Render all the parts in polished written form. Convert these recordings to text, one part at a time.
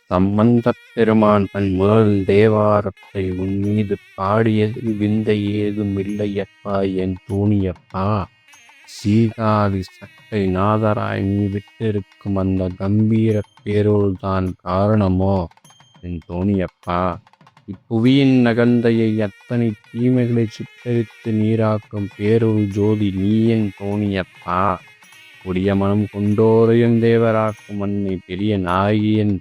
சம்பந்தப் பெருமான் தன் முதல் தேவாரத்தை உன்மீது பாடியதில் விந்தை ஏதும் இல்லையப்பா என் தோணியப்பா. சீர்காழி சட்டை நாதராய் நீ விட்டிருக்கும் அந்த கம்பீர பேரொருள்தான் காரணமோ என் தோணியப்பா. இப்புவியின் நகந்தையை அத்தனை தீமைகளை சுட்டரித்து நீராக்கும் பேரொரு ஜோதி நீ என் தோணியப்பா. கொடிய மனம் கொண்டோரையும் தேவராக்கும் அன்னை பெரிய நாயகியின்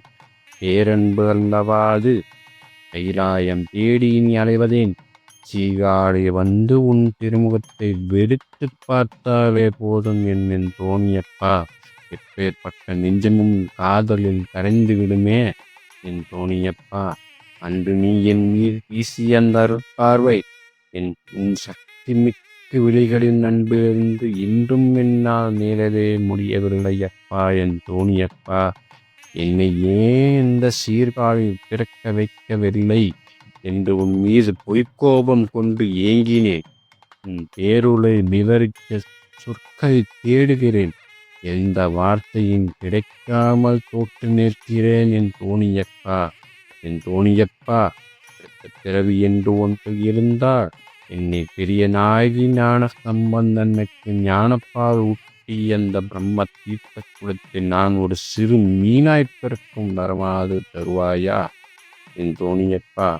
பேரன்பு அல்லவா அது. கைலாயம் தேடி இனி அலைவதேன், சீர்காழி வந்து உன் திருமுகத்தை வெறுத்து பார்த்தாலே போதும் என் தோணியப்பா. எப்பேற்பட்ட நெஞ்சமும் காதலில் கரைந்து விடுமே என் தோணியப்பா. அன்று நீ என் மீது வீசிய அந்த அருட்பார்வை என் உன் சக்தி மிக்க விழிகளின் அன்பிலிருந்து இன்றும் என்னால் மேலவே முடியவில்லையப்பா என் தோணியப்பா. என்னை ஏன் இந்த சீர்காழில் பிறக்க வைக்கவில்லை என்று உன் மீது பொய்க்கோபம் கொண்டு ஏங்கினேன். உன் பேருளை விவரிக்க சொற்களை தேடுகிறேன். எந்த வார்த்தையும் கிடைக்காமல் தோற்று நிற்கிறேன் என் தோணியப்பா. என் தோணியப்பா, பிறவி என்று ஒன்று இருந்தால் என்னை பெரிய நாயகி ஞான சம்பந்தனுக்கு ஞானப்பால் ஊட்டி அந்த பிரம்ம தீர்த்த குலத்தில் நான் ஒரு சிறு மீனாய் பிறக்கும் வரமாது தருவாயா என் தோணியப்பா.